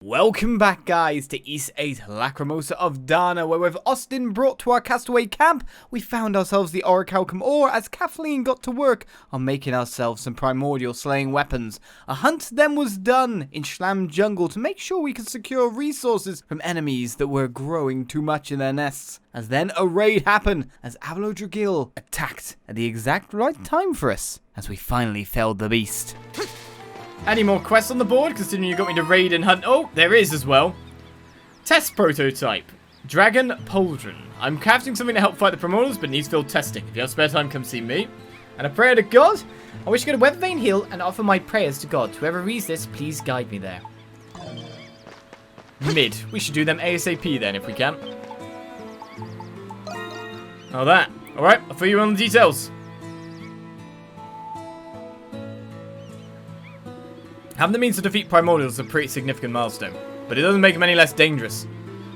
Welcome back, guys, to East 8 Lacrimosa of Dana, where with Austin brought to our castaway camp, we found ourselves the Orichalcum ore as Kathleen got to work on making ourselves some primordial slaying weapons. A hunt then was done in Schlam Jungle to make sure we could secure resources from enemies that were growing too much in their nests. As then a raid happened as Avodragil attacked at the exact right time for us, as we finally felled the beast. Any more quests on the board, considering you got me to raid and hunt? Oh, there is as well. Test prototype. Dragon Pauldron. I'm crafting something to help fight the Primordials, but needs field testing. If you have spare time, come see me. And a prayer to God. I wish to go to Weather Vane Hill and offer my prayers to God. Whoever reads this, please guide me there. Mid. We should do them ASAP then, if we can. Oh, that. Alright, I'll fill you in on the details. Having the means to defeat Primordials is a pretty significant milestone, but it doesn't make them any less dangerous.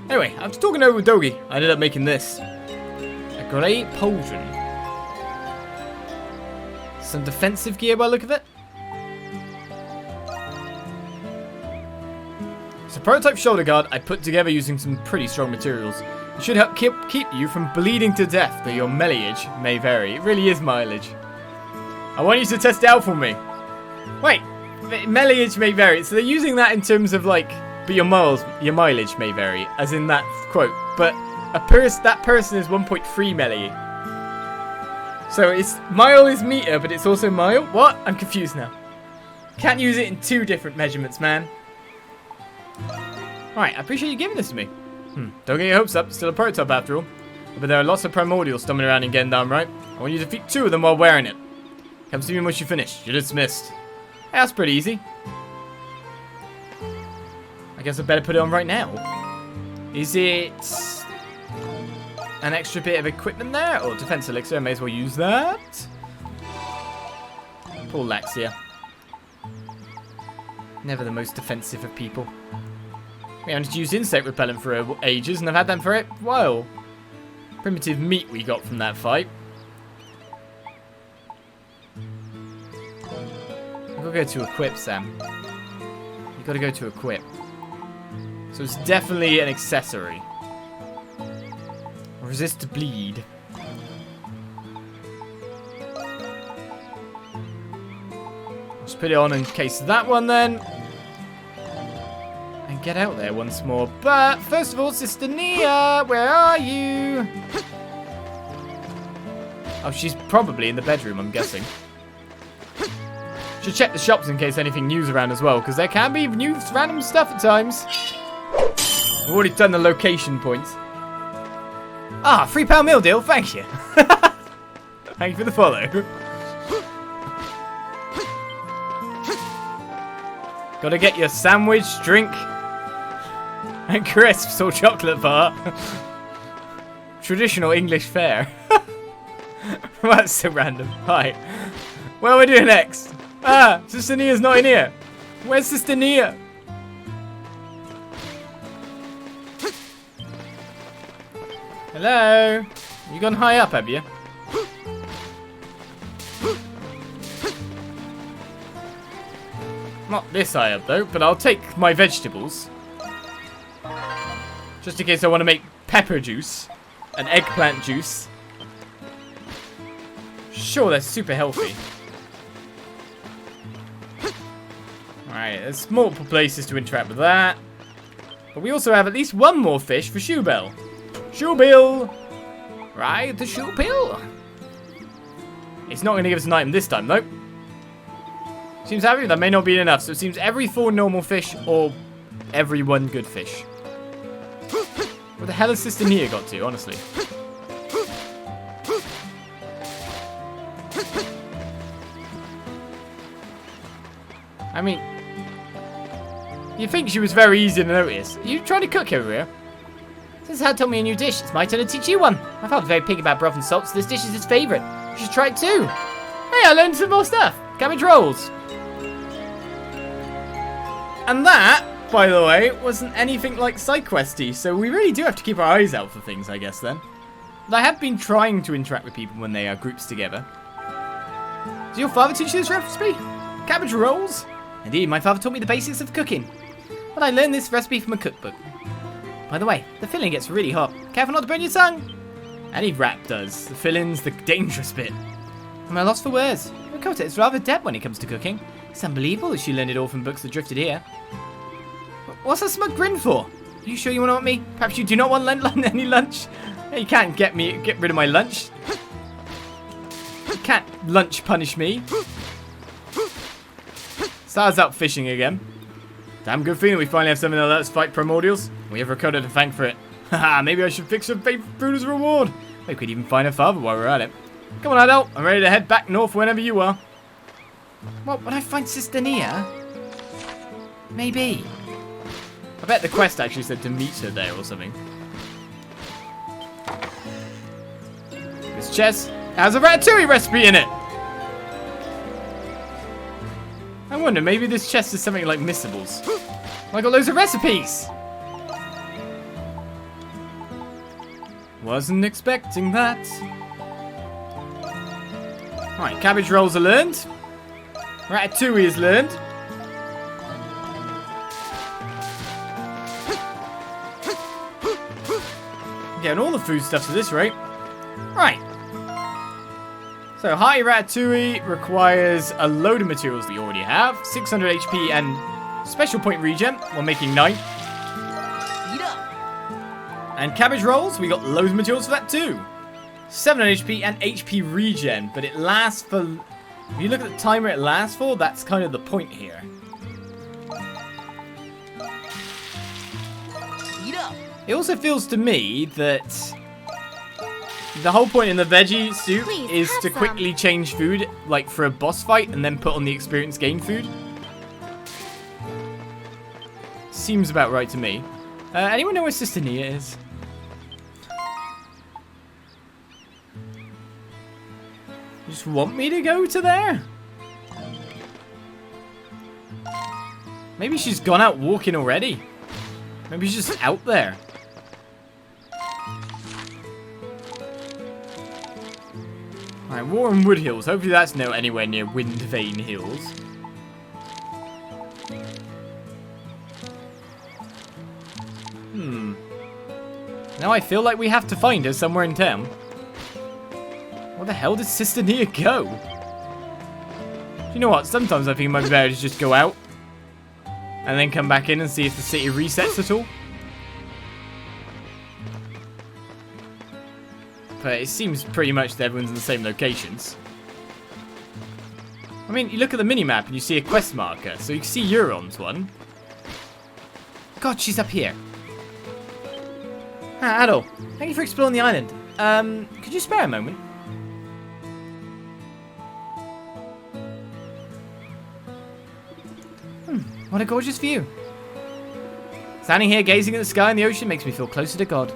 Anyway, after talking over with Dogi, I ended up making this. A grey pauldron. Some defensive gear by the look of it. It's a prototype shoulder guard I put together using some pretty strong materials. It should help keep you from bleeding to death, though your meleage may vary. It really is mileage. I want you to test it out for me. Wait. Meleage may vary, so they're using that in terms of like, but your mileage may vary, as in that quote. But that person is 1.3 melee. So it's mile is meter, but it's also mile. What? I'm confused now. Can't use it in two different measurements, man. Right, I appreciate you giving this to me. Don't get your hopes up. Still a prototype after all. But there are lots of primordials stumbling around in Gendarme, right? I want you to defeat 2 of them while wearing it. Come see me once you finish. You're dismissed. Hey, that's pretty easy. I guess I better put it on right now. Is it an extra bit of equipment there? Or defense elixir? I may as well use that. Poor Laxia. Never the most defensive of people. We managed to use insect repellent for ages, and I've had them for a while. Primitive meat we got from that fight. We'll go to equip, Sam. You gotta go to equip. So it's definitely an accessory. Resist to bleed. Just put it on in case of that one then. And get out there once more. But first of all, Sister Nia, where are you? Oh, she's probably in the bedroom, I'm guessing. Should check the shops in case anything new's around as well, because there can be new random stuff at times. I've already done the location points. Ah, £3 meal deal, thank you. Thank you for the follow. Gotta get your sandwich, drink, and crisps or chocolate bar. Traditional English fare. That's so random. Hi. What are we doing next? Ah, Sister Nia's not in here. Where's Sister Nia? Hello? You gone high up, have you? Not this high up, though, but I'll take my vegetables. Just in case I want to make pepper juice. And eggplant juice. Sure, they're super healthy. Alright, there's multiple places to interact with that. But we also have at least one more fish for Shoebell. Shoebill! Right, the Shoebill. It's not going to give us an item this time, though. Seems happy, that may not be enough. So it seems every 4 normal fish or every 1 good fish. What the hell has Sister Nia got to, honestly? I mean, you'd think she was very easy to notice. Are you trying to cook over here? Since Had told me a new dish, it's my turn to teach you one. My father's very picky about broth and salt, so this dish is his favourite. You should try it too. Hey, I learned some more stuff. Cabbage rolls. And that, by the way, wasn't anything like sidequesty, so we really do have to keep our eyes out for things, I guess, then. But I have been trying to interact with people when they are groups together. Did your father teach you this recipe? Cabbage rolls? Indeed, my father taught me the basics of cooking. But I learned this recipe from a cookbook. By the way, the filling gets really hot. Careful not to burn your tongue. Any wrap does. The filling's the dangerous bit. I'm at a loss for words. Rakota is rather adept when it comes to cooking. It's unbelievable that she learned it all from books that drifted here. What's that smug grin for? Are you sure you want to want me? Perhaps you do not want any lunch? You can't get rid of my lunch. You can't lunch punish me. Stars out fishing again. Damn good feeling we finally have something that lets us fight primordials. We have Rakota to thank for it. Haha, maybe I should fix her favorite food as a reward. We could even find her father while we're at it. Come on, Adol. I'm ready to head back north whenever you are. What, would I find Sister Nia? Maybe. I bet the quest actually said to meet her there or something. This chest has a ratatouille recipe in it. I wonder, maybe this chest is something like missables. I got loads of recipes. Wasn't expecting that. Alright, cabbage rolls are learned. Ratatouille is learned. Getting all the foodstuffs at this rate. Right. So, hearty ratatouille requires a load of materials that you already have. 600 HP and special point regen while making 9. And cabbage rolls, we got loads of materials for that too. 700 HP and HP regen, but it lasts for... If you look at the timer it lasts for, that's kind of the point here. It also feels to me that the whole point in the veggie soup is to quickly change food, like for a boss fight, and then put on the experience gain food. Seems about right to me. Anyone know where Sister Nia is? You just want me to go to there? Maybe she's gone out walking already. Maybe she's just out there. Alright, Warren Wood Hills. Hopefully that's not anywhere near Wind Vane Hills. Now I feel like we have to find her somewhere in town. Where the hell did Sister Nia go? You know what? Sometimes I think it might be better to just go out and then come back in and see if the city resets at all. But it seems pretty much that everyone's in the same locations. I mean, you look at the minimap and you see a quest marker, so you can see Euron's one. God, she's up here. Ah, Adol, thank you for exploring the island. Could you spare a moment? What a gorgeous view. Standing here gazing at the sky and the ocean makes me feel closer to God.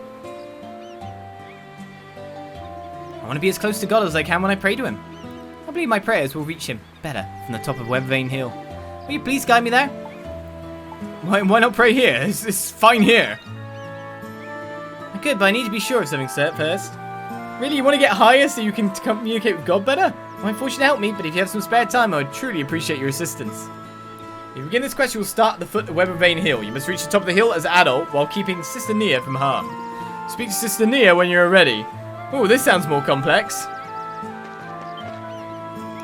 I want to be as close to God as I can when I pray to him. I believe my prayers will reach him better from the top of Webvane Hill. Will you please guide me there? Why not pray here? It's fine here. I could, but I need to be sure of something, sir, first. Really, you want to get higher so you can communicate with God better? I'm fortunate to help me, but if you have some spare time, I would truly appreciate your assistance. If you begin this quest, you will start at the foot of Webvane Hill. You must reach the top of the hill as an adult while keeping Sister Nia from harm. Speak to Sister Nia when you're ready. Oh, this sounds more complex.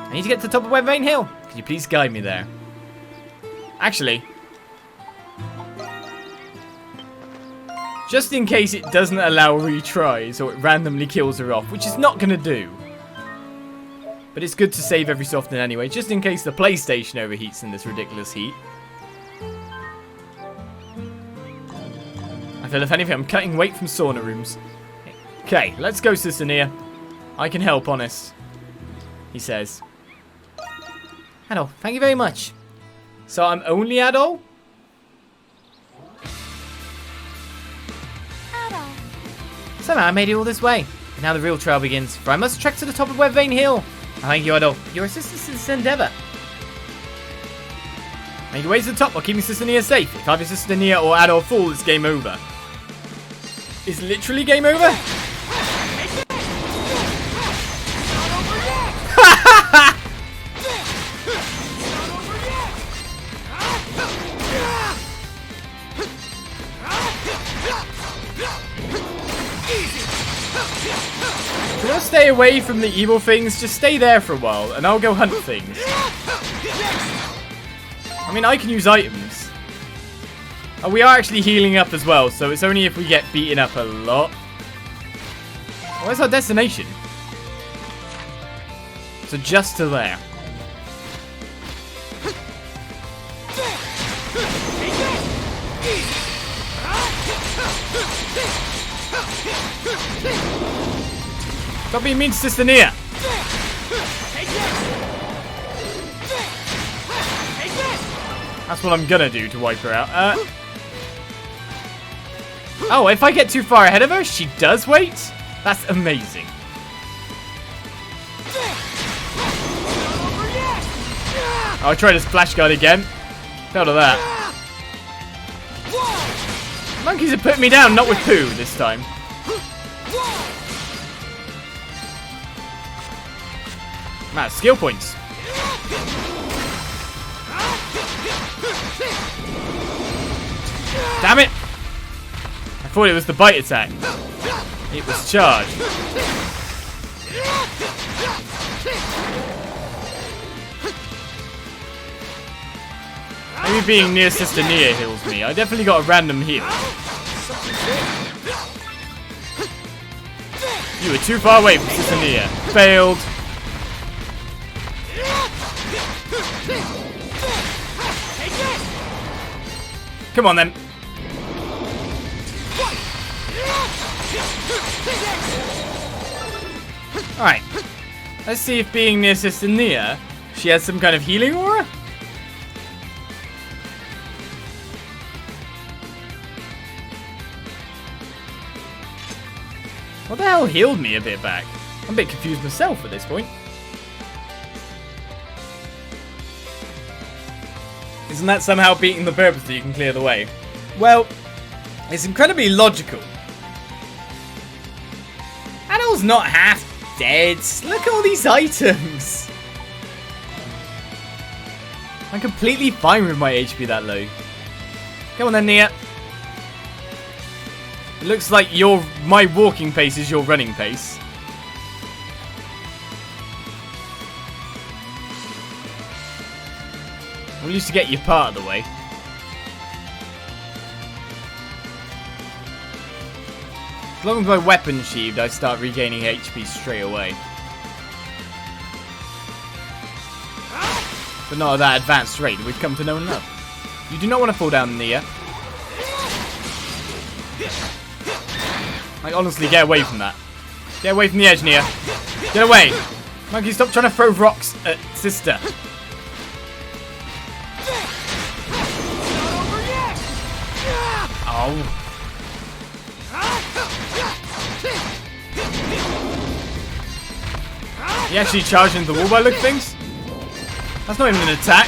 I need to get to the top of Webvane Hill. Could you please guide me there? Actually, just in case it doesn't allow retries or it randomly kills her off, which it's not going to do. But it's good to save every so often anyway, just in case the PlayStation overheats in this ridiculous heat. I feel if anything, I'm cutting weight from sauna rooms. Okay, let's go, Sister Nia. I can help, honest. He says. Adol, thank you very much. So I'm only Adol? Somehow I made it all this way. And now the real trial begins, for I must trek to the top of Webvane Hill. Thank you, Adol. Your assistance in this endeavour. Make your way to the top while keeping Sister Nia safe. If either Sister Nia or Adol fall, it's game over. It's literally game over? Just stay away from the evil things. Just stay there for a while, and I'll go hunt things. I mean, I can use items. And we are actually healing up as well, so it's only if we get beaten up a lot. Where's our destination? So just to there. Stop being mean to Sister Nia. That's what I'm gonna do to wipe her out. Oh, if I get too far ahead of her, she does wait? That's amazing. I'll try this flash guard again. Failed at that. Monkeys have put me down, not with poo this time. Man, skill points. Damn it! I thought it was the bite attack. It was charged. Maybe being near Sister Nia heals me. I definitely got a random heal. You were too far away from Sister Nia. Failed. Come on then. Alright. Let's see if being near Sister Nia, she has some kind of healing aura? What the hell healed me a bit back? I'm a bit confused myself at this point. Isn't that somehow beating the purpose that you can clear the way? Well, it's incredibly logical. Adol's not half dead. Look at all these items. I'm completely fine with my HP that low. Come on then, Nia. It looks like my walking pace is your running pace. We used to get you part of the way. As long as my weapon's sheathed, I start regaining HP straight away. But not at that advanced rate we've come to know and love. You do not want to fall down, Nia. Like, honestly, get away from that. Get away from the edge, Nia. Get away! Monkey, stop trying to throw rocks at Sister. Oh. He actually charged into the wall by look things? That's not even an attack.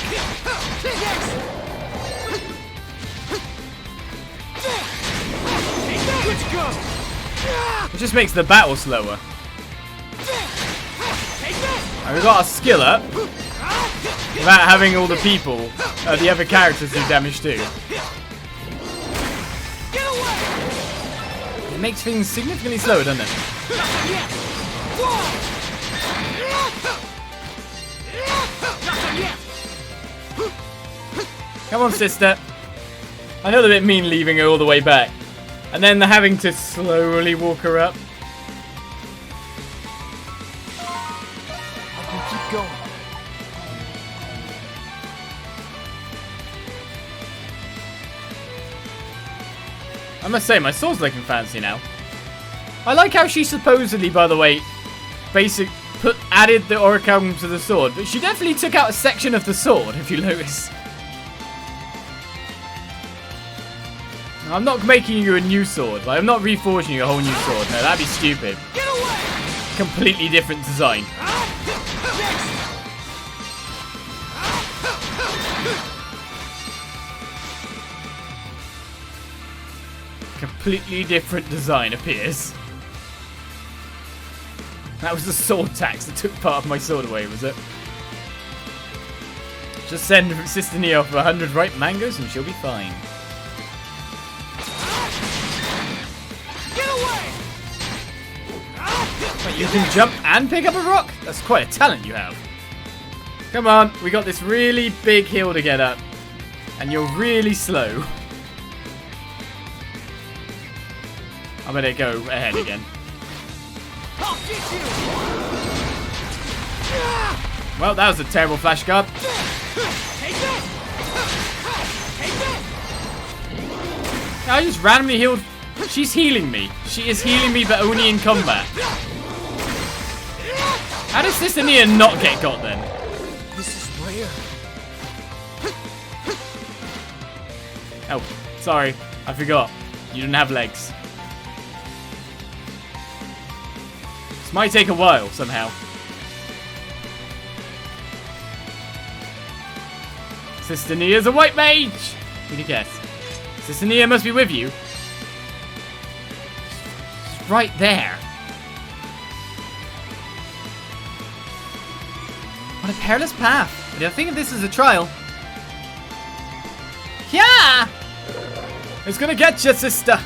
It just makes the battle slower. And we got our skill up without having all the people, the other characters do damage too. It makes things significantly slower, doesn't it? Come on, Sister. I know they're a bit mean leaving her all the way back. And then they're having to slowly walk her up. I can keep going. I must say, my sword's looking fancy now. I like how she supposedly, by the way, added the orichalcum to the sword, but she definitely took out a section of the sword, if you notice. I'm not making you a new sword. Like, I'm not reforging you a whole new sword. No, that'd be stupid. Get away! Completely different design. Completely different design appears. That was the sword tax that took part of my sword away, was it? Just send Sister Nia off 100 ripe mangoes and she'll be fine. Get away! You can jump and pick up a rock? That's quite a talent you have. Come on, we got this really big hill to get up. And you're really slow. I better go ahead again. Well, that was a terrible flash guard. I just randomly healed. She's healing me. She is healing me, but only in combat. How does Sister Nia not get got then? This is rare. Oh, sorry. I forgot. You didn't have legs. This might take a while somehow. Sister Nia's a white mage! Who'd you guess? Sister Nia must be with you. She's right there. What a perilous path. But I think of this as a trial. Yeah! It's gonna get you, sister.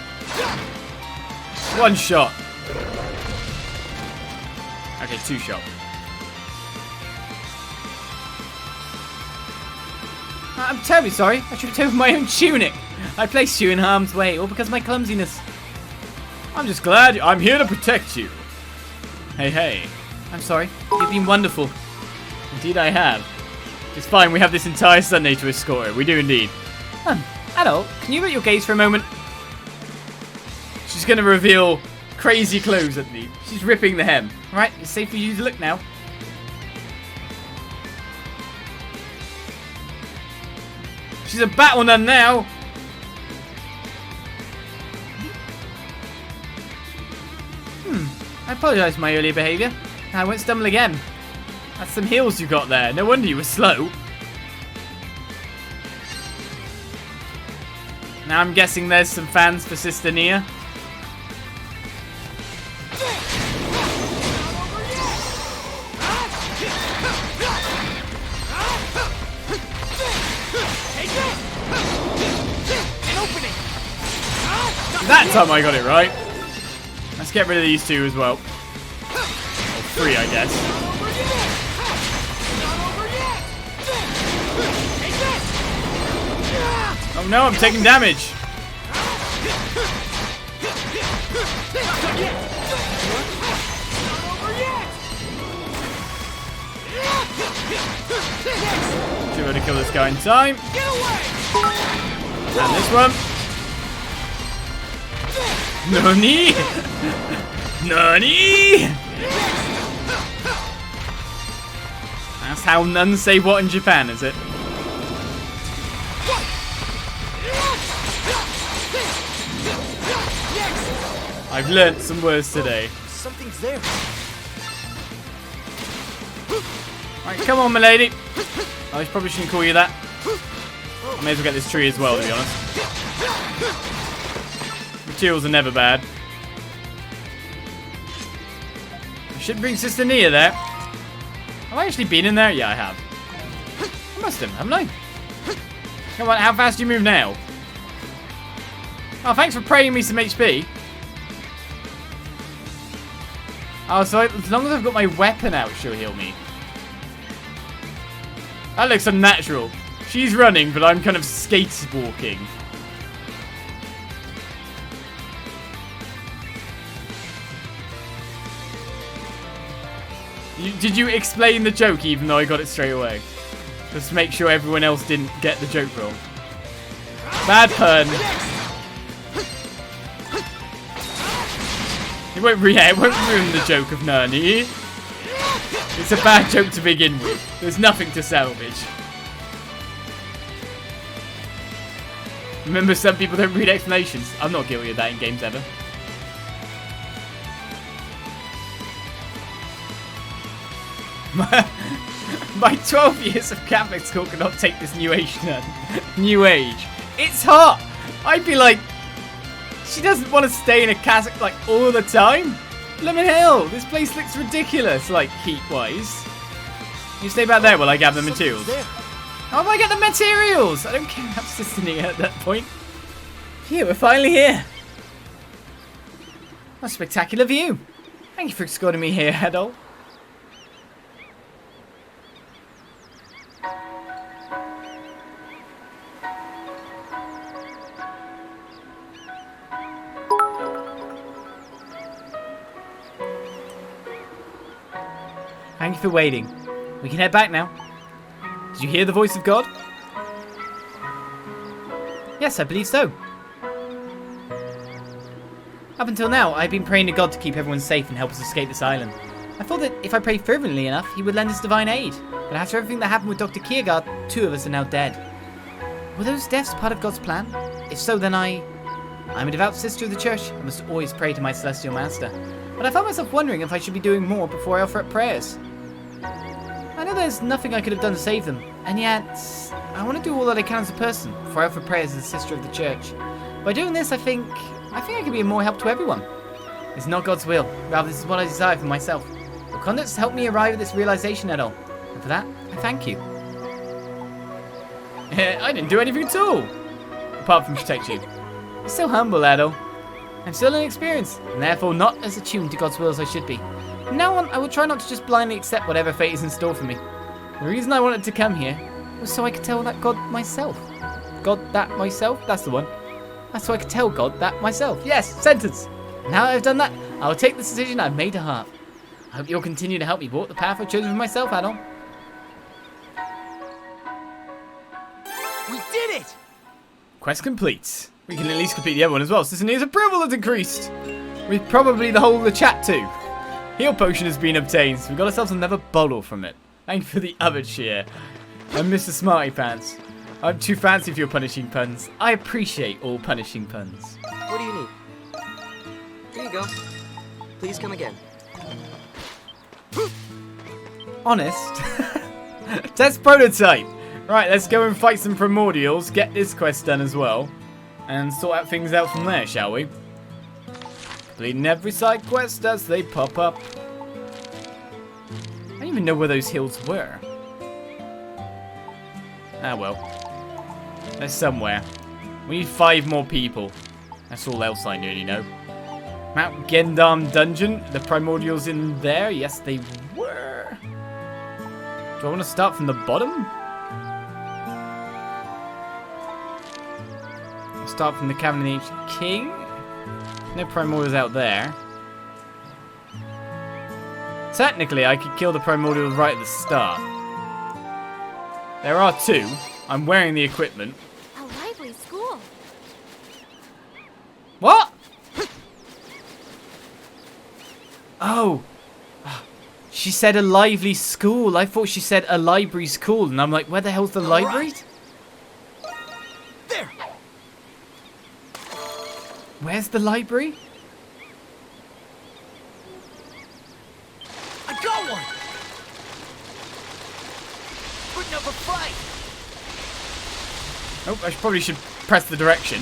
One shot. Okay, 2 shot. I'm terribly sorry. I should have taken my own tunic. I placed you in harm's way, all because of my clumsiness. I'm just glad I'm here to protect you. Hey, hey. I'm sorry. You've been wonderful. Indeed I have. It's fine, we have this entire Sunday to escort her. We do indeed. Adol, can you let your gaze for a moment? She's going to reveal crazy clothes at me. She's ripping the hem. Alright, it's safe for you to look now. She's a battle nun now. I apologise for my earlier behaviour. I won't stumble again. That's some heals you got there. No wonder you were slow. Now I'm guessing there's some fans for Sister Nia. That time I got it right. Let's get rid of these 2 as well. Or 3, I guess. Oh no, I'm taking damage. Should be able to kill this guy in time. And this one. Nani? Nani? That's how nuns say what in Japan, is it? I've learnt some words today. Something's there. Alright, come on, milady. I probably shouldn't call you that. I may as well get this tree as well, to be honest. Materials are never bad. I should bring Sister Nia there. Have I actually been in there? Yeah, I have. I must have, haven't I? Come on, how fast do you move now? Oh, thanks for praying me some HP. Oh, so as long as I've got my weapon out, she'll heal me. That looks unnatural. She's running, but I'm kind of skatewalking. Did you explain the joke even though I got it straight away? Just to make sure everyone else didn't get the joke wrong. Bad pun. It won't ruin the joke of Nani. It's a bad joke to begin with. There's nothing to salvage. Remember, some people don't read explanations. I'm not guilty of that in games ever. My 12 years of Catholic school cannot take this new age nun. New age. It's hot. I'd be like, she doesn't want to stay in a cassock like all the time. Lemon Hill, this place looks ridiculous, like heat-wise. You stay back there while I gather the materials. How do I get the materials? I don't care about Sister Nia at that point. Here, we're finally here. What a spectacular view. Thank you for escorting me here, Adol. Thank you for waiting. We can head back now. Did you hear the voice of God? Yes, I believe so. Up until now, I've been praying to God to keep everyone safe and help us escape this island. I thought that if I prayed fervently enough, he would lend his divine aid. But after everything that happened with Dr. Kiergaard, 2 of us are now dead. Were those deaths part of God's plan? If so, then I'm a devout sister of the church. I must always pray to my celestial master. But I found myself wondering if I should be doing more before I offer up prayers. I know there's nothing I could have done to save them, and yet I want to do all that I can as a person before I offer prayers as a sister of the church. By doing this, I think I can be of more help to everyone. It's not God's will, rather this is what I desire for myself. Your conduct has helped me arrive at this realization, Adol, and for that, I thank you. I didn't do anything at all, apart from protect you. You're so humble, Adol. I'm still inexperienced, and therefore not as attuned to God's will as I should be. From now on, I will try not to just blindly accept whatever fate is in store for me. The reason I wanted to come here was so I could tell that God myself. God that myself? That's the one. That's so I could tell God that myself. Yes, sentence. Now that I've done that, I will take the decision I've made to heart. I hope you'll continue to help me walk the path I've chosen for myself, Adol. We did it! Quest complete. We can at least complete the other one as well. Sister Nia's approval has increased. With probably the whole of the chat too. Heal potion has been obtained, so we got ourselves another bottle from it. Thank you for the other cheer. And Mr. Smarty Pants. I'm too fancy for your punishing puns. I appreciate all punishing puns. What do you need? Here you go. Please come again. Honest? Test prototype. Right, let's go and fight some Primordials, get this quest done as well, and sort out things out from there, shall we? Completing every side quest as they pop up. I don't even know where those hills were. Ah well. They're somewhere. We need 5 more people. That's all else I nearly know. Mt Gendarme dungeon. The Primordials in there? Yes, they were. Do I want to start from the bottom? Start from the Cavern of the Ancient King. No Primordials out there. Technically, I could kill the Primordials right at the start. There are 2. I'm wearing the equipment. A lively school. What? Oh. She said a lively school. I thought she said a library school. And I'm like, where the hell's the library? There! Where's the library? I got one! Putting up a fight! Oh, I probably should press the direction.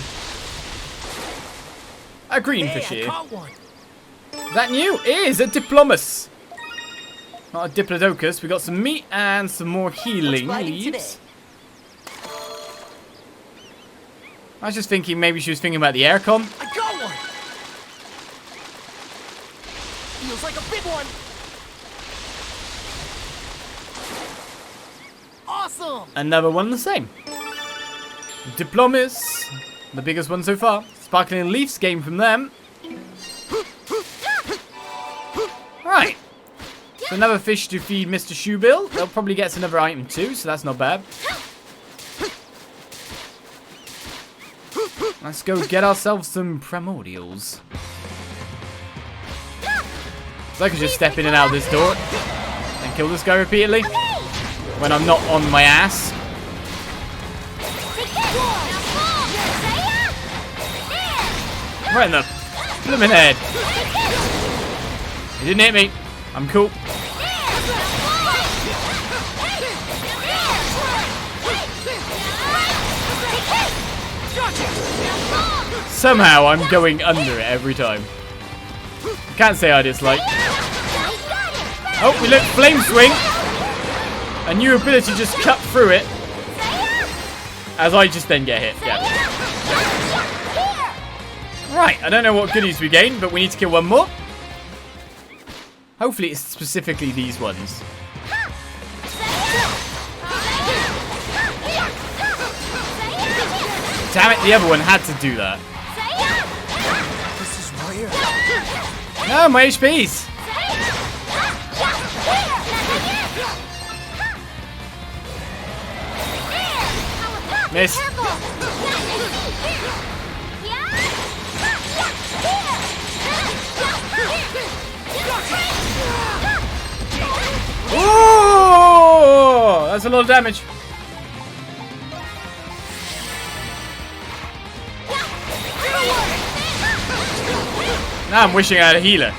A green fish I here. caught one! Is that new? It is a Diplomus. Not a Diplodocus. We got some meat and some more healing leaves. I was just thinking maybe she was thinking about the aircon. I got one! Feels like a big one! Awesome! Another one the same. Diplomus. The biggest one so far. Sparkling leaves game from them. Right. So another fish to feed Mr. Shoebill. They'll probably get us another item too, so that's not bad. Let's go get ourselves some Primordials. So I can just step in and out of this door and kill this guy repeatedly when I'm not on my ass. Right in the blooming head. He didn't hit me. I'm cool. Somehow I'm going under it every time. I can't say I dislike. Oh, we look flame swing. A new ability just cut through it. As I just then get hit. Yeah. Right, I don't know what goodies we gained, but we need to kill one more. Hopefully it's specifically these ones. Damn it, the other one had to do that. This is weird. No, my HPs. Miss. Ooh, that's a lot of damage. Now I'm wishing I had a healer.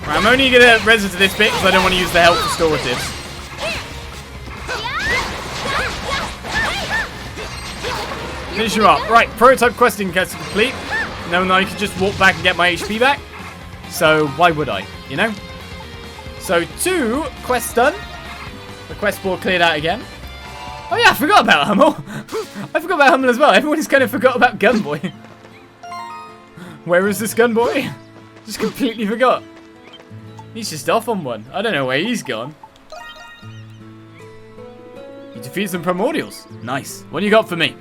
Right, I'm only gonna resist to this bit because I don't want to use the health restoratives. Finish you up. Right, prototype questing gets complete. Now I can just walk back and get my HP back. So why would I? You know? So 2 quests done. The quest board cleared out again. Oh yeah, I forgot about Hummel. I forgot about Hummel as well. Everyone's kind of forgot about Gunboy. Where is this Gunboy? Just completely forgot. He's just off on one. I don't know where he's gone. You defeated some Primordials. Nice. What do you got for me?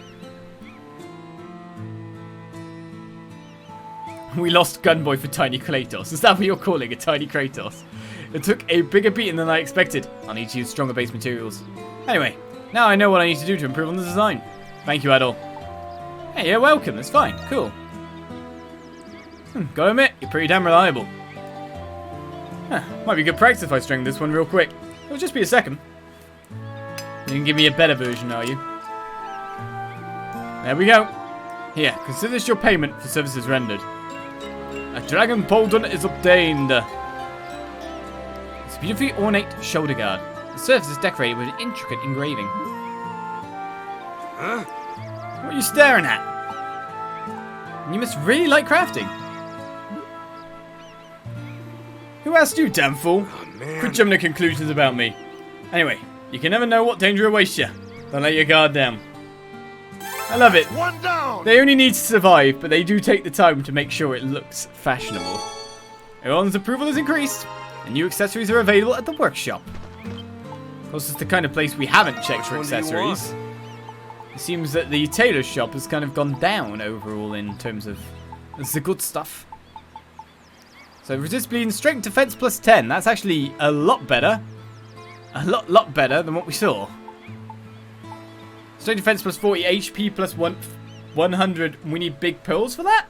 We lost Gunboy for Tiny Kratos. Is that what you're calling a Tiny Kratos? It took a bigger beating than I expected. I need to use stronger base materials. Anyway, now I know what I need to do to improve on the design. Thank you, Adol. Hey, you're welcome. That's fine. Cool. Gotta admit, you're pretty damn reliable. Huh, might be good practice if I string this one real quick. It'll just be a second. You can give me a better version, are you? There we go. Here, consider this your payment for services rendered. A dragon pauldron is obtained. It's a beautifully ornate shoulder guard. The surface is decorated with an intricate engraving. Huh? What are you staring at? You must really like crafting. Who asked you, damn fool? Oh, man. Quit jumping to conclusions about me. Anyway, you can never know what danger awaits you. Don't let your guard down. I love it. One down. They only need to survive, but they do take the time to make sure it looks fashionable. Everyone's approval has increased, and new accessories are available at the workshop. Of course, it's the kind of place we haven't checked for accessories. It seems that the tailor shop has kind of gone down overall in terms of the good stuff. So resist bleeding, strength defense plus 10. That's actually a lot better. A lot better than what we saw. Strength defense plus 40, HP plus 100. We need big pearls for that?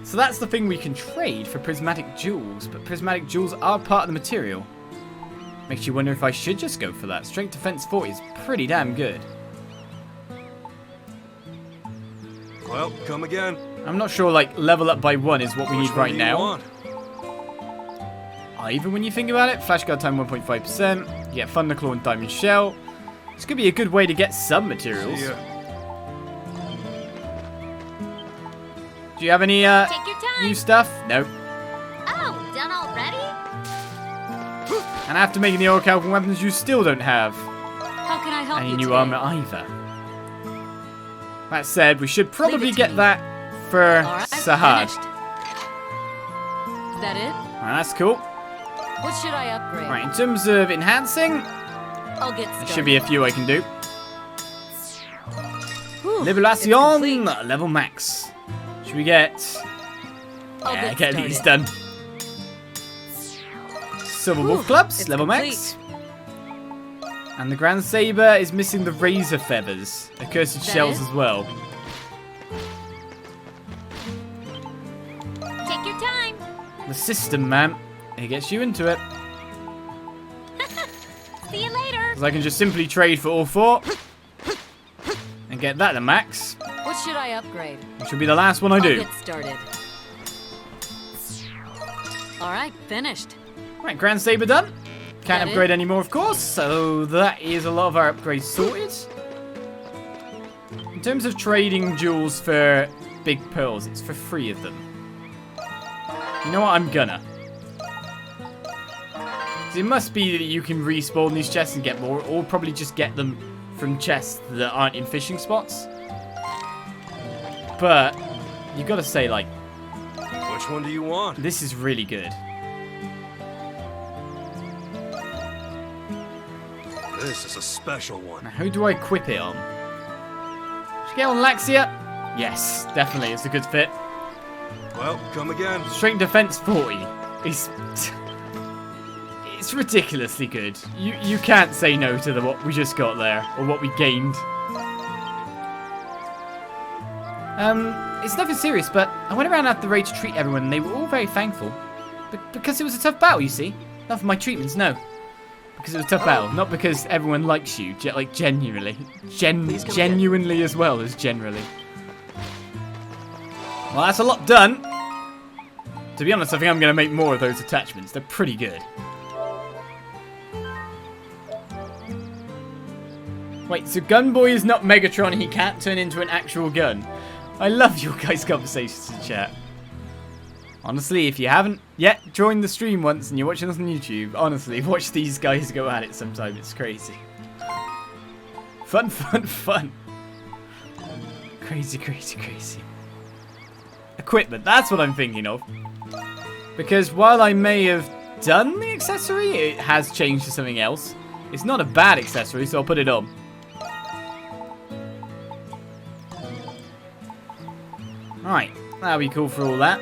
So that's the thing we can trade for prismatic jewels. But prismatic jewels are part of the material. Makes you wonder if I should just go for that. Strength defense 40 is pretty damn good. Well, come again. I'm not sure, like, level up by 1 is what we need right now. Even when you think about it, flash guard time 1.5%. You get Thunderclaw and Diamond Shell. This could be a good way to get some materials. Do you have any new stuff? No. Oh, done already? And after making the orichalcum weapons, you still don't have How can I help any you new today? armor either. That said, we should probably Leave it to get me. that for All right, Sahad. finished. Is that it? Alright, that's cool. What should I upgrade? Right, in terms of enhancing, I'll get there started. should be a few I can do. Whew, it's Liberacion, complete. level max. Should we get... I'll Yeah, get get these started. done. Silver Whew, Wolf Clubs, it's level max. And the Grand Saber is missing the Razor Feathers. Accursed That Shells it? as well. Take your time. The system, man. It gets you into it. See you later. Because I can just simply trade for all 4. And get that to max. What should I upgrade? Which will be the last one I I'll do. get started. All right, finished. Right, Grand Saber done. Can't That upgrade it? anymore, of course. So that is a lot of our upgrades sorted. In terms of trading jewels for big pearls, it's for 3 of them. You know what? I'm gonna. It must be that you can respawn these chests and get more, or probably just get them from chests that aren't in fishing spots. But you gotta say, like, Which one do you want? this is really good. This is a special one. Now, who do I equip it on? Should I get on Laxia? Yes, definitely, it's a good fit. Well, come again. Strength defense 40. It's ridiculously good. You can't say no to what we just got there, or what we gained. It's nothing serious, but I went around after the raid to treat everyone, and they were all very thankful. But because it was a tough battle, you see. Not for my treatments, no. Because it was a tough battle, not because everyone likes you, like genuinely. Genuinely as well as generally. Well, that's a lot done. To be honest, I think I'm going to make more of those attachments. They're pretty good. Wait, so Gunboy is not Megatron and he can't turn into an actual gun. I love your guys' conversations in chat. Honestly, if you haven't yet joined the stream once and you're watching us on YouTube, honestly, watch these guys go at it sometime. It's crazy. Fun, fun, fun. Crazy, crazy, crazy. Equipment, that's what I'm thinking of. Because while I may have done the accessory, it has changed to something else. It's not a bad accessory, so I'll put it on. Right, that'll be cool for all that.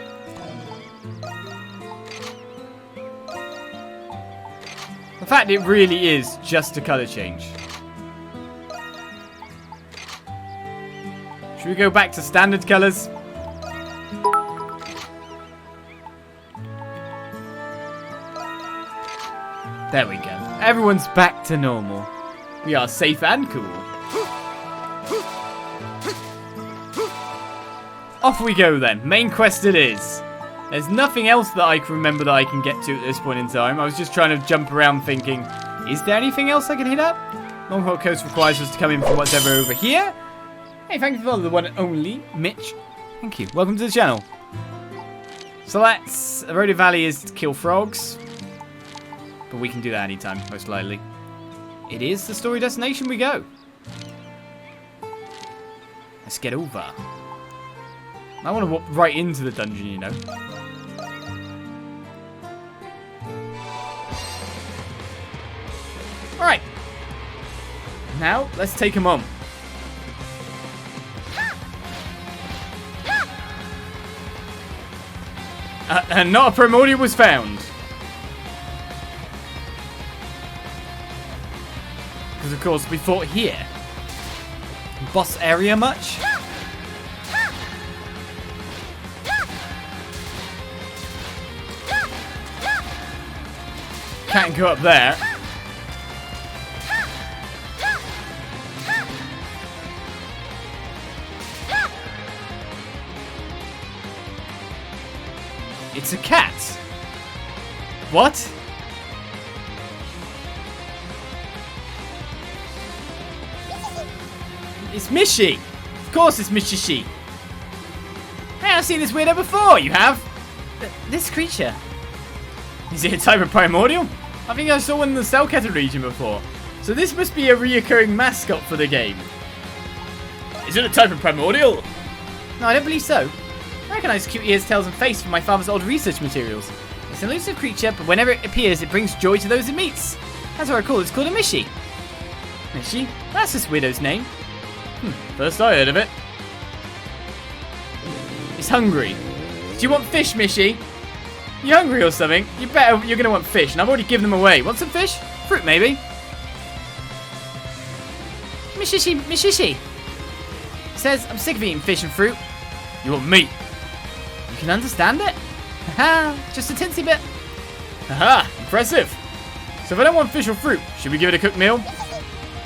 The fact it really is just a colour change. Should we go back to standard colours? There we go. Everyone's back to normal. We are safe and cool. Off we go then. Main quest it is. There's nothing else that I can remember that I can get to at this point in time. I was just trying to jump around thinking, is there anything else I can hit up? Longhorn Coast requires us to come in from whatever over here. Hey, thank you for the one and only Mitch. Thank you. Welcome to the channel. So that's... Avodragil Valley is to kill frogs. But we can do that anytime, most likely. It is the story destination we go. Let's get over. I want to walk right into the dungeon, you know. Alright. Now, let's take him on. And not a Primordial was found. Because, of course, we fought here. Boss area much? Can't go up there. It's a cat. What? It's Mishi. Of course it's Mishi. Hey, I've seen this weirdo before. You have? This creature. Is it a type of primordial? I think I saw one in the Selketa region before. So this must be a reoccurring mascot for the game. Is it a type of primordial? No, I don't believe so. I recognize cute ears, tails, and face from my father's old research materials. It's an elusive creature, but whenever it appears, it brings joy to those it meets. That's what I call it. It's called a Mishi. Mishi? That's this widow's name. First I heard of it. It's hungry. Do you want fish, Mishi? You hungry or something? You're gonna want fish, and I've already given them away. Want some fish? Fruit, maybe? Mishishi. Says, I'm sick of eating fish and fruit. You want meat? You can understand it? Haha, just a tinsy bit. Haha, impressive. So if I don't want fish or fruit, should we give it a cooked meal?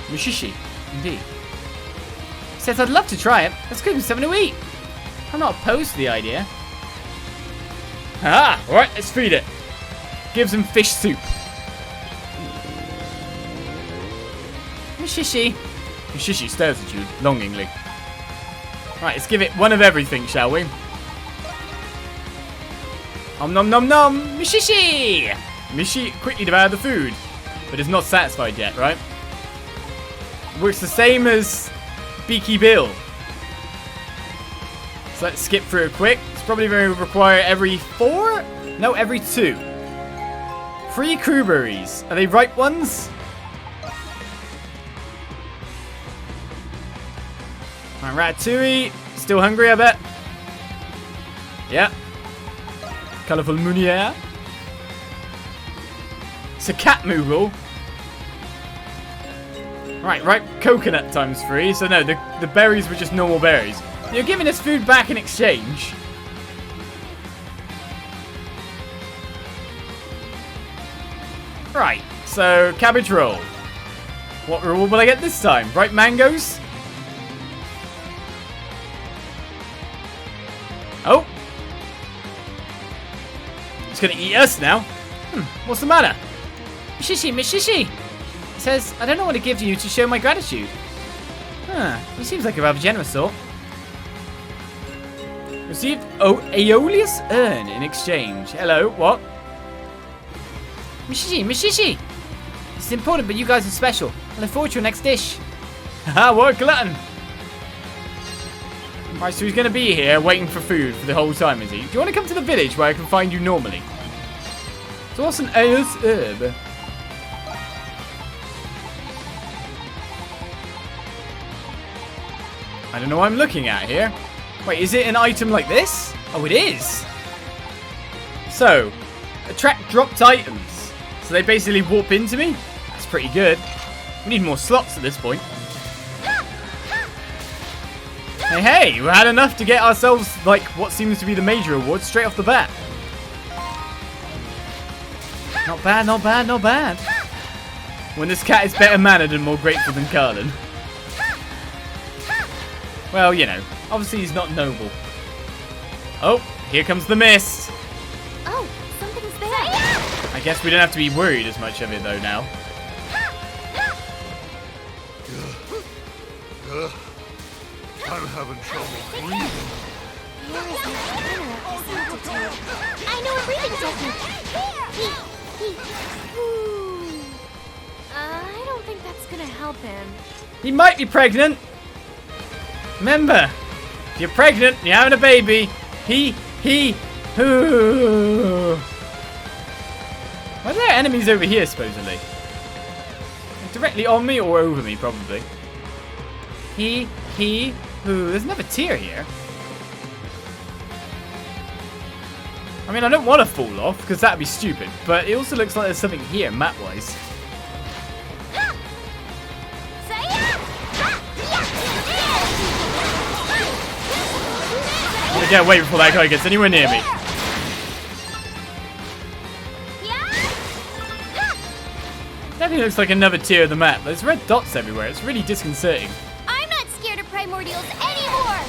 Mishishi, indeed. Says I'd love to try it. Let's cook him something to eat. I'm not opposed to the idea. Haha, alright, let's feed it. Give some fish soup. Mishishi. Mishishi stares at you longingly. Right, let's give it one of everything, shall we? Om nom nom nom! Mishishi! Mishi quickly devoured the food, but is not satisfied yet, right? Works the same as Beaky Bill. So let's skip through it quick. It's probably going to require every 4? No, every 2. 3 crewberries. Are they ripe ones? Alright, Ratatouille. Still hungry, I bet. Yeah. Colourful Munier. It's a cat moogle. Right, ripe coconut times 3. So no, the berries were just normal berries. You're giving us food back in exchange. Right, so cabbage roll. What reward will I get this time? Ripe mangoes? Oh! It's gonna eat us now. What's the matter? Mishishi! It says, I don't know what to give you to show my gratitude. He seems like a rather generous sort. Received Aeolius urn in exchange. Hello, what? Mishishi! This is important, but you guys are special. I look forward to your next dish. Haha, what a glutton! Right, so he's going to be here waiting for food for the whole time, is he? Do you want to come to the village where I can find you normally? So what's an Aeolius herb? I don't know what I'm looking at here. Wait, is it an item like this? Oh, it is. So, attract dropped items. So they basically warp into me? That's pretty good. We need more slots at this point. Hey, we had enough to get ourselves, like, what seems to be the major award straight off the bat. Not bad, not bad, not bad. When this cat is better mannered and more grateful than Carlin. Well, you know, obviously he's not noble. Oh, here comes the mist. Oh, something's there. I guess we don't have to be worried as much of it, though, now. I'm having trouble breathing. I know a breathing technique. I don't think that's gonna help him. He might be pregnant. Remember, if you're pregnant, you're having a baby. Who? Why are there enemies over here, supposedly? Directly on me or over me, probably. Who? There's another tier here. I mean, I don't want to fall off, because that'd be stupid. But it also looks like there's something here, map-wise. I'm gonna get away before that guy gets anywhere near me. Definitely looks like another tier of the map. There's red dots everywhere. It's really disconcerting. I'm not scared of Primordials anymore.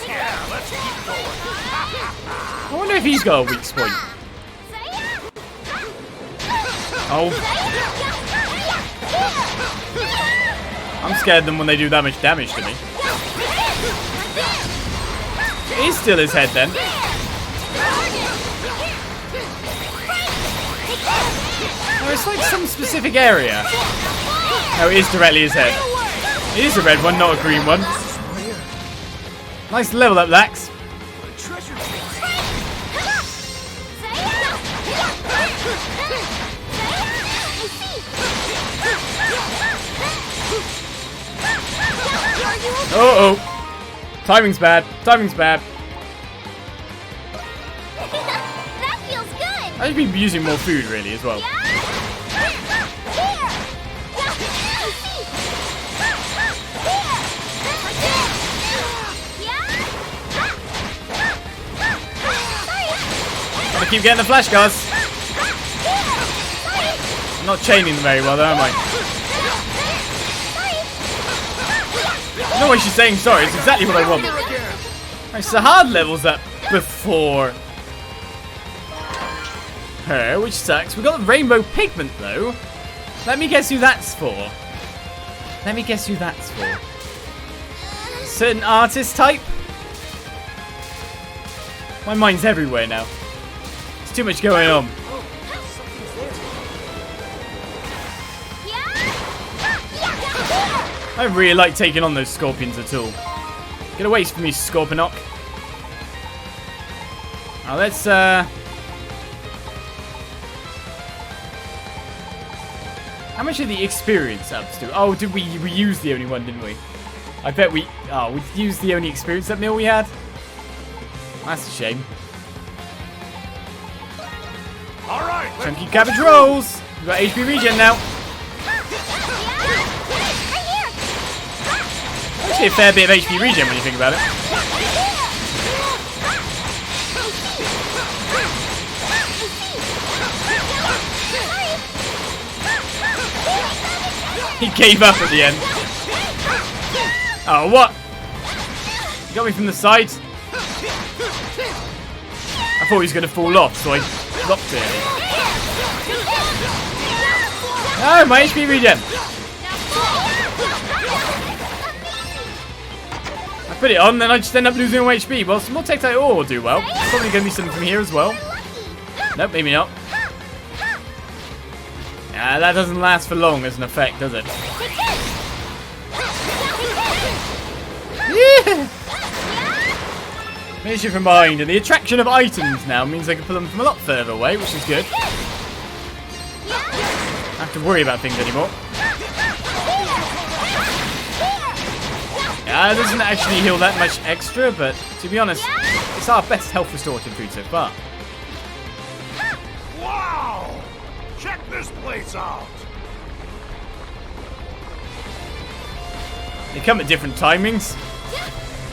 Yeah, let's keep going. I wonder if he's got a weak point. Oh. I'm scared of them when they do that much damage to me. It is still his head then. No, it's like some specific area. No, it is directly his head. It is a red one, not a green one. Nice level up, Lax. Uh-oh. Timing's bad. Timing's bad. That feels good. I should be using more food, really, as well. Gotta keep getting the flash guards. I'm not chaining them very well, though, am I? No way she's saying sorry. It's exactly what I want. Right, so hard levels up before her, which sucks. We got the rainbow pigment, though. Let me guess who that's for. Let me guess who that's for. Certain artist type? My mind's everywhere now. There's too much going on. I don't really like taking on those scorpions at all. Get away from me, Scorponok. Now let's how much of the experience up to? Oh, did we used the only one, didn't we? I bet we used the only experience up meal we had. That's a shame. All right. Chunky cabbage rolls. We've got HP regen now. Actually, a fair bit of HP regen when you think about it. He gave up at the end. Oh, what? He got me from the side. I thought he was going to fall off, so I blocked it. Oh, my HP regen. I put it on, then I just end up losing my HP. Well, some more Tectite ore will do well. Probably going to be something from here as well. Nope, maybe not. That doesn't last for long as an effect, does it? Yeah! Finish it from behind, and the attraction of items now means I can pull them from a lot further away, which is good. I don't have to worry about things anymore. Yeah, it doesn't actually heal that much extra, but to be honest, it's our best health restorative food so far. Wow! Check this place out. They come at different timings.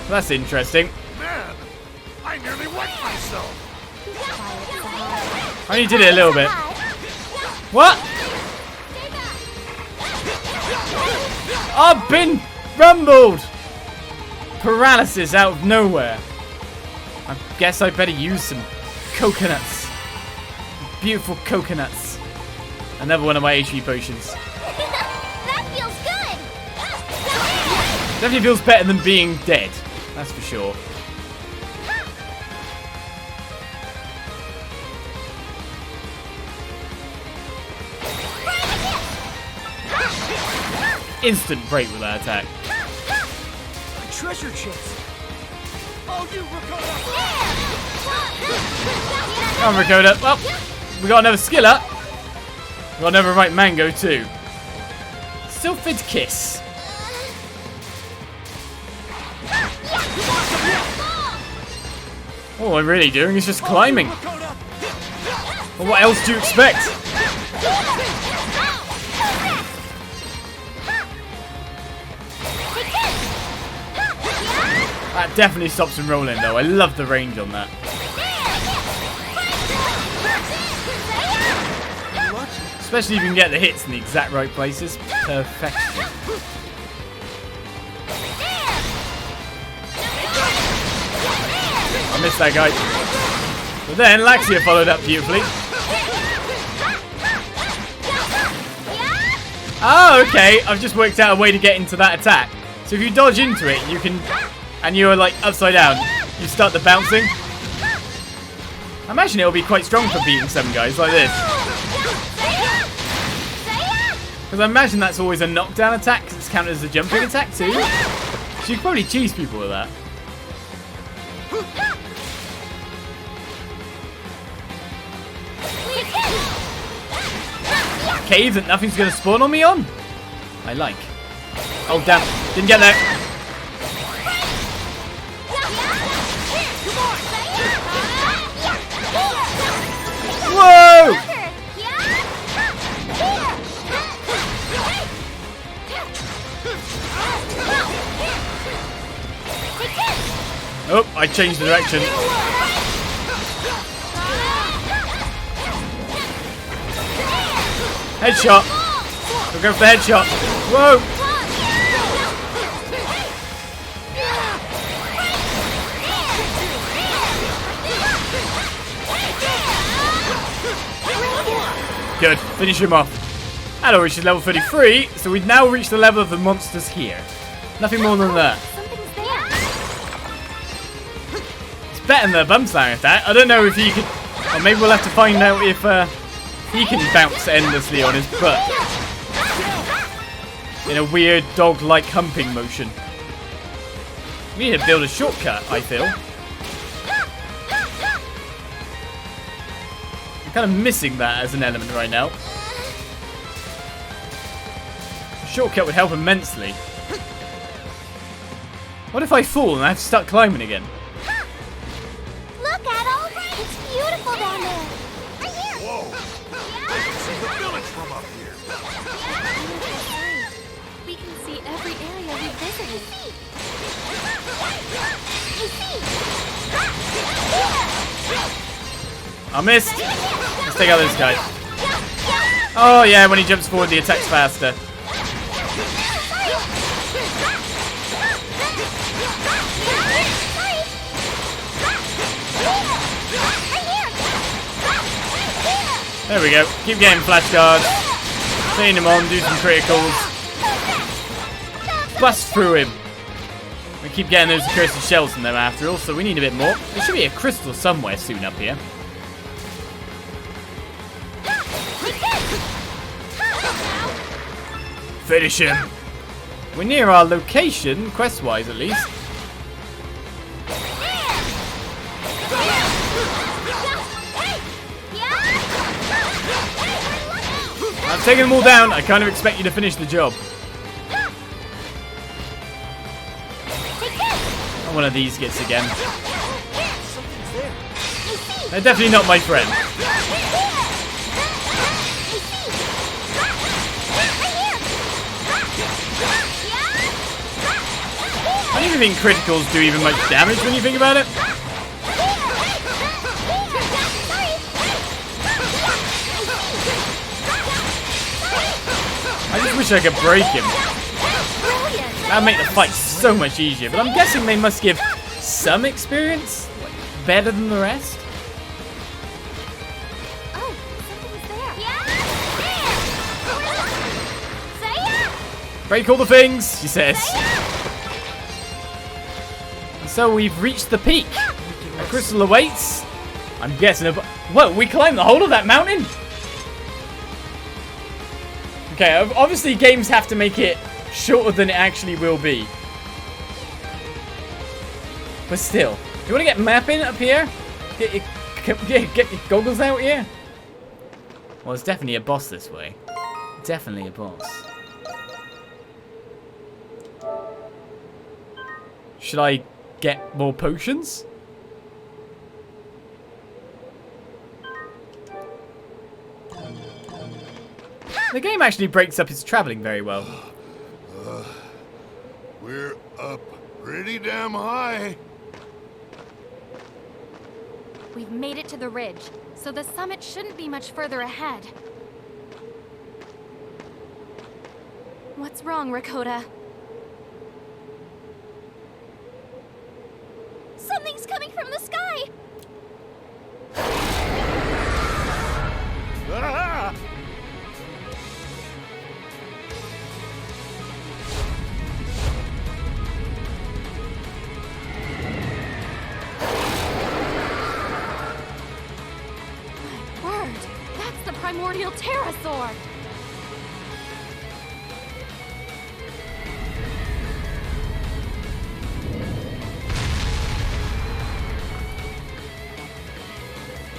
That's interesting. Man, I nearly wet myself. I only did it a little bit. What? I've been rumbled! Paralysis out of nowhere. I guess I better use some coconuts. Beautiful coconuts. Another one of my HP potions. That feels good. Definitely feels better than being dead. That's for sure. Instant break with that attack. Treasure chest. Oh, you Come on, Ricotta. Well, we got another skill up. We got another right mango too. Sylphid Kiss. All I'm really doing is just climbing. Well, what else do you expect? That definitely stops him rolling though. I love the range on that. Especially if you can get the hits in the exact right places. Perfection. I missed that guy. But then Laxia followed up beautifully. Oh, okay. I've just worked out a way to get into that attack. So if you dodge into it, you can... And you're like upside down. You start the bouncing. I imagine it'll be quite strong for beating some guys like this. Because I imagine that's always a knockdown attack because it's counted as a jumping attack too. So you can probably cheese people with that. Cave that nothing's going to spawn on me on? I like. Oh damn, didn't get there. Whoa! Oh, I changed the direction. Headshot. We'll go for the headshot. Whoa! Good. Finish him off. Hello, which is level 33, so we've now reached the level of the monsters here. Nothing more than that. It's better than the bum slang attack. I don't know if he could... Or maybe we'll have to find out if he can bounce endlessly on his butt. in a weird dog-like humping motion. We need to build a shortcut, I feel. I'm kind of missing that as an element right now. A shortcut would help immensely. What if I fall and I have to start climbing again? Look, Adol! It's beautiful down there. Whoa! I can see the village from up here. We can see every area we've visited. I missed. Let's take out this guy. Oh yeah, when he jumps forward, the attack's faster. There we go. Keep getting flash guards. Chain him on, do some criticals. Bust through him. We keep getting those accursed shells from them after all, so we need a bit more. There should be a crystal somewhere soon up here. Finish him. We're near our location, quest-wise at least. I've taken them all down. I kind of expect you to finish the job. Oh, one of these gets again. They're definitely not my friend. I don't even think criticals do even much damage when you think about it. I just wish I could break him. That'd make the fight so much easier. But I'm guessing they must give some experience, like, better than the rest. Oh, something's there. Break all the things, she says. And so we've reached the peak. A crystal awaits. I'm guessing. Whoa, we climbed the whole of that mountain? Okay, obviously games have to make it shorter than it actually will be. But still. Do you want to get mapping up here? Get your goggles out here? Well, there's definitely a boss this way. Definitely a boss. Should I get more potions? The game actually breaks up its traveling very well. We're up pretty damn high. We've made it to the ridge, so the summit shouldn't be much further ahead. What's wrong, Rakota? Something's coming from the sky! Ah! Word! That's the Primordial pterosaur!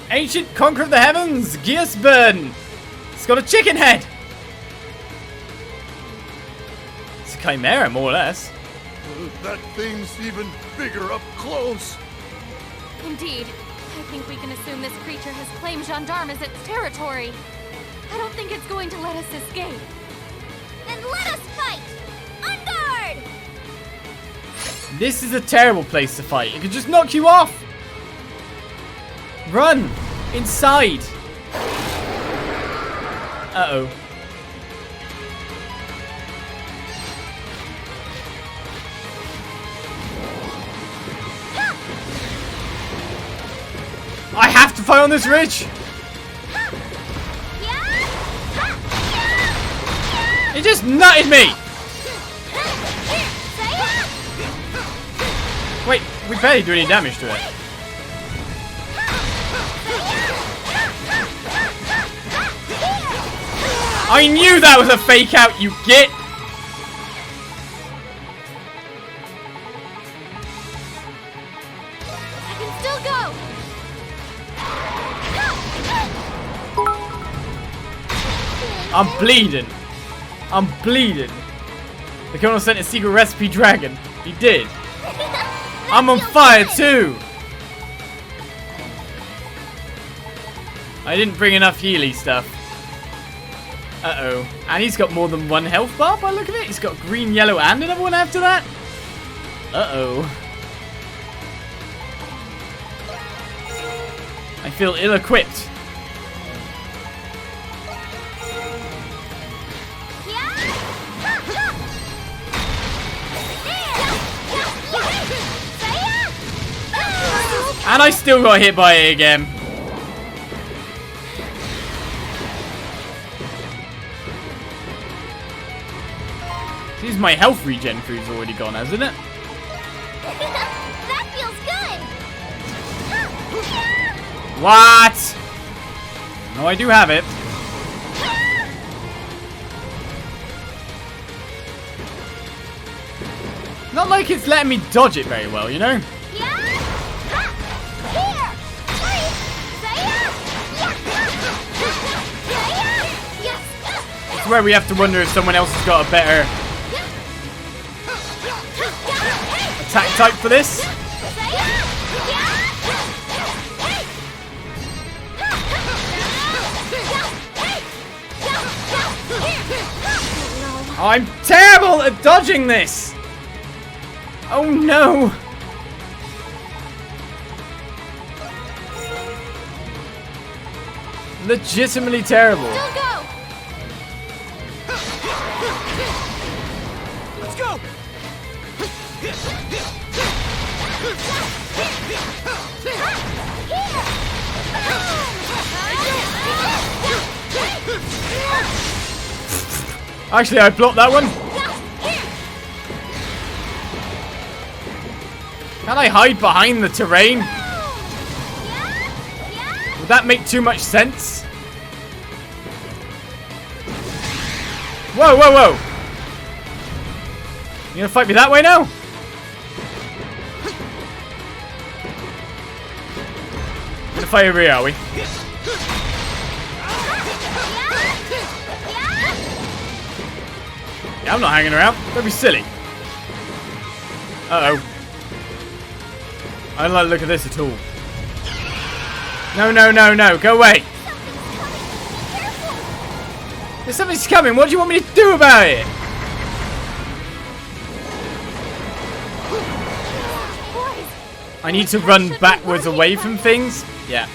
Ancient Conqueror of the Heavens, Giasburn! It's got a chicken head! It's a chimera, more or less. That thing's even bigger up close. Indeed. I think we can assume this creature has claimed Gendarme as its territory. I don't think it's going to let us escape. Then let us fight! On guard! This is a terrible place to fight. It could just knock you off! Run! Inside! Uh-oh. I have to fight on this ridge! It just nutted me! Wait, we barely do any damage to it. I knew that was a fake out, you git! I'm bleeding. I'm bleeding. The Colonel sent a secret recipe dragon. He did. I'm on fire too. I didn't bring enough Healy stuff. Uh-oh. And he's got more than one health bar by the look of it. He's got green, yellow, and another one after that. Uh-oh. I feel ill-equipped. And I still got hit by it again. Seems my health regen food's already gone, hasn't it? That feels good. What? No, I do have it. Not like it's letting me dodge it very well, you know? It's where we have to wonder if someone else has got a better attack type for this. I'm terrible at dodging this. Oh no. Legitimately terrible. Let's go! Actually, I blocked that one. Can I hide behind the terrain? Would that make too much sense? Whoa, whoa, whoa! You gonna fight me that way now? We're gonna fight over here, are we? Yeah, I'm not hanging around. Don't be silly. Uh-oh. I don't like the look of this at all. No, no, no, no. Go away. There's something's coming. What do you want me to do about it? I need to run backwards away from things? Yeah.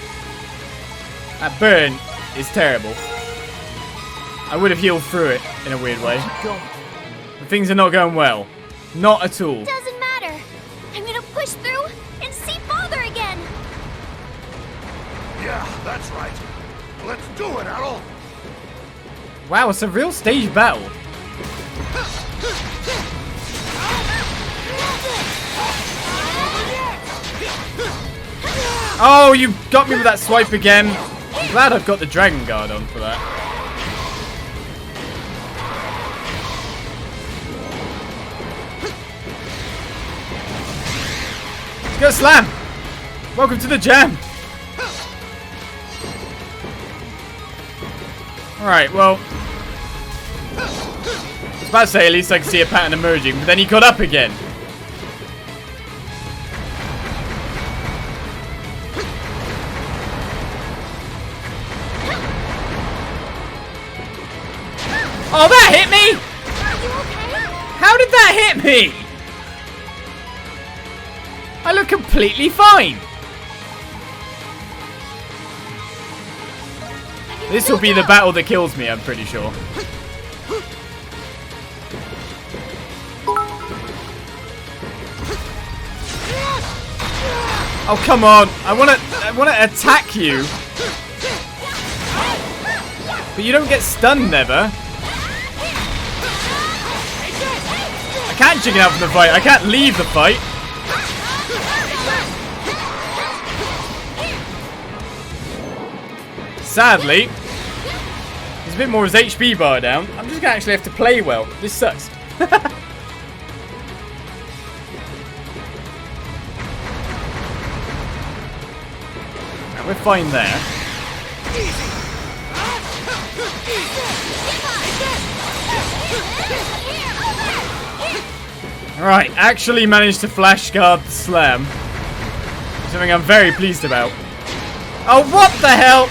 That burn is terrible. I would have healed through it in a weird way. But things are not going well. Not at all. Doesn't matter. I'm gonna push through and see Father again. Yeah, that's right. Let's do it, Adol. Wow, it's a real stage battle. Oh, you got me with that swipe again. I'm glad I've got the Dragon Guard on for that. Let's go, Slam. Welcome to the jam. Alright, well. I was about to say at least I can see a pattern emerging, but then he got up again. Oh, that hit me! How did that hit me? I look completely fine. This will be the battle that kills me, I'm pretty sure. Oh, come on. I wanna attack you. But you don't get stunned, never. I can't chicken out from the fight. I can't leave the fight. Sadly, there's a bit more of his HP bar down. I'm just gonna actually have to play well. This sucks. Now we're fine there. Alright, actually managed to flash guard the slam. Something I'm very pleased about. Oh, what the hell?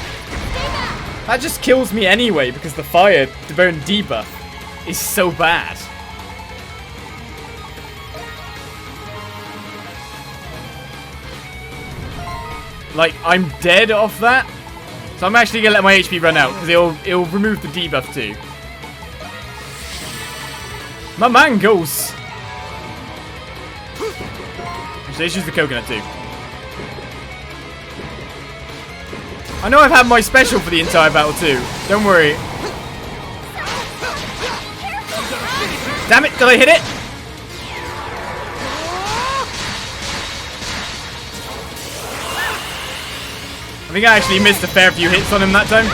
That just kills me anyway because the fire, the burn debuff is so bad. Like, I'm dead off that. So I'm actually going to let my HP run out because it'll remove the debuff too. My man goes. Actually, let's use the coconut too. I know I've had my special for the entire battle too. Don't worry. Damn it, did I hit it? I think I actually missed a fair few hits on him that time.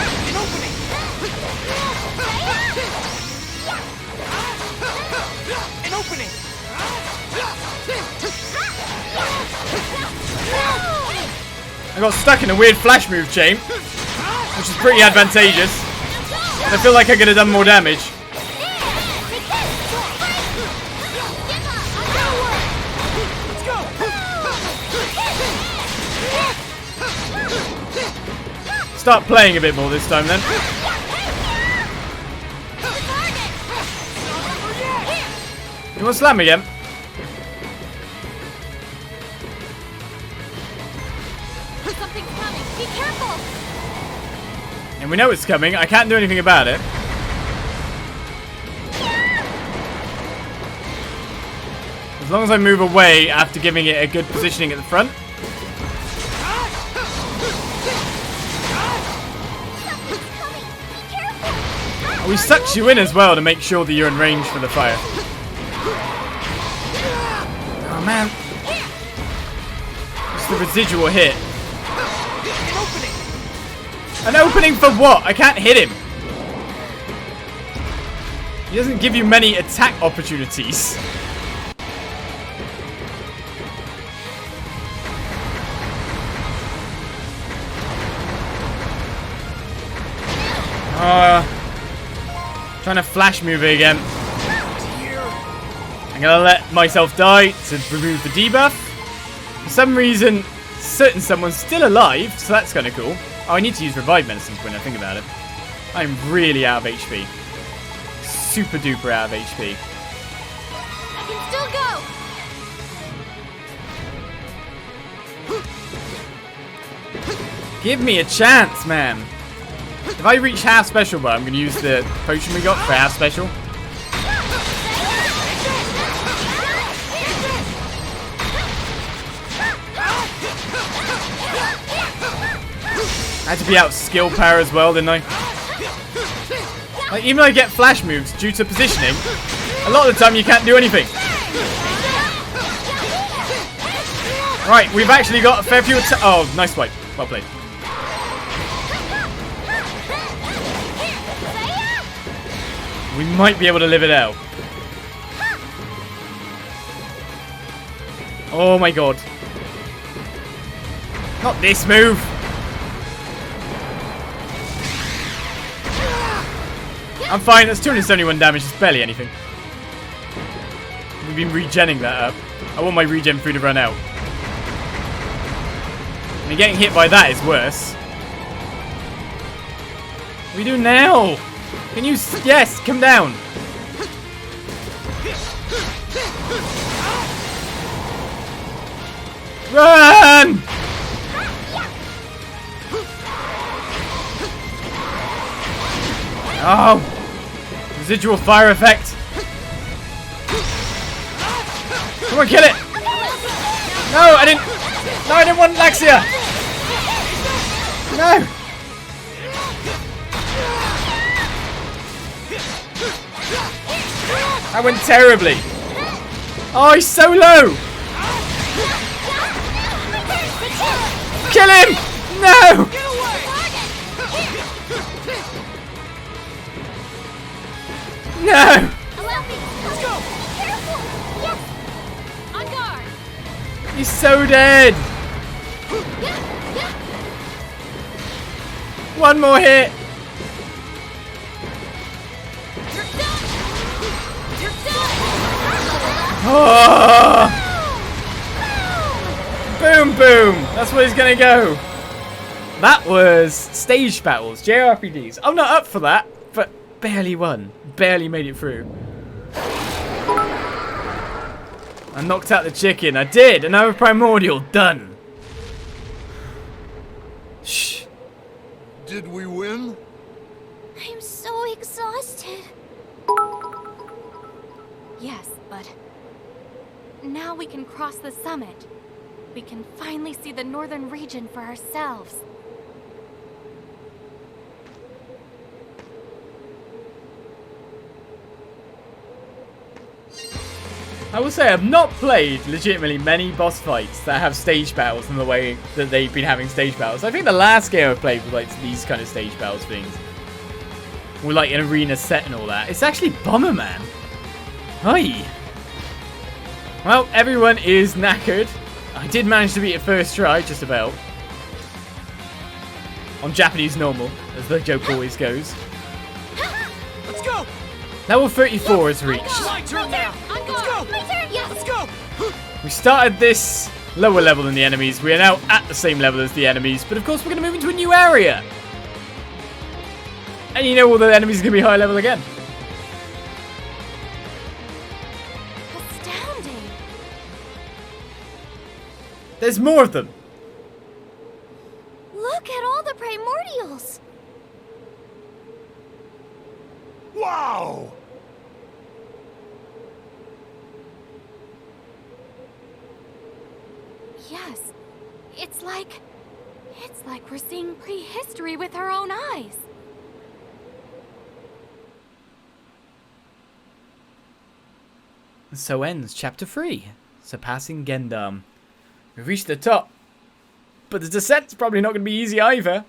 I got stuck in a weird flash move chain, which is pretty advantageous. And I feel like I could have done more damage. Start playing a bit more this time then. You want to slam again? Something's coming. Be careful. And we know it's coming. I can't do anything about it. As long as I move away after giving it a good positioning at the front. Oh, he sucks you in as well to make sure that you're in range for the fire. Oh man. It's the residual hit. An opening for what? I can't hit him. He doesn't give you many attack opportunities. Trying to flash move it again. I'm gonna let myself die to remove the debuff. For some reason, certain someone's still alive, so that's kind of cool. Oh, I need to use revive medicine when I think about it. I'm really out of HP. Super duper out of HP. I can still go. Give me a chance, man. If I reach half special bar, I'm going to use the potion we got for half special. I had to be out skill power as well, didn't I? Like, even though I get flash moves due to positioning, a lot of the time you can't do anything. Right, we've actually got a fair few oh, nice swipe. Well played. We might be able to live it out. Oh my god. Not this move. I'm fine, that's 271 damage, it's barely anything. We've been regenning that up. I want my regen food to run out. I mean, getting hit by that is worse. What do we do now? Can you... Yes, come down. Run! Oh! Residual fire effect. Come on, kill it! No, I didn't... No, I didn't want Laxia! No! That went terribly. Oh, he's so low! Kill him! No! No! On guard. He's so dead! One more hit! Oh! Boom, boom. That's where he's gonna go. That was stage battles, JRPGs. I'm not up for that, but barely won. Barely made it through. I knocked out the chicken. I did. Another Primordial. Done. Shh. Did we win? I'm so exhausted. Yes, but now we can cross the summit. We can finally see the northern region for ourselves. I will say I've not played legitimately many boss fights that have stage battles in the way that they've been having stage battles. I think the last game I played was like these kind of stage battles things. With like an arena set and all that. It's actually Bomberman. Hi. Well, everyone is knackered. I did manage to beat it first try, just about. On Japanese normal, as the joke always goes. Let's go! Level 34 is reached. My turn now! Let's go! My turn, yes. Let's go! We started this lower level than the enemies. We are now at the same level as the enemies, but of course we're going to move into a new area. And you know all the enemies are going to be high level again. Astounding. There's more of them. Look at all the primordials. Wow! Yes. It's like we're seeing prehistory with our own eyes. So ends chapter 3, Surpassing Gendarme. We've reached the top, but the descent's probably not going to be easy either.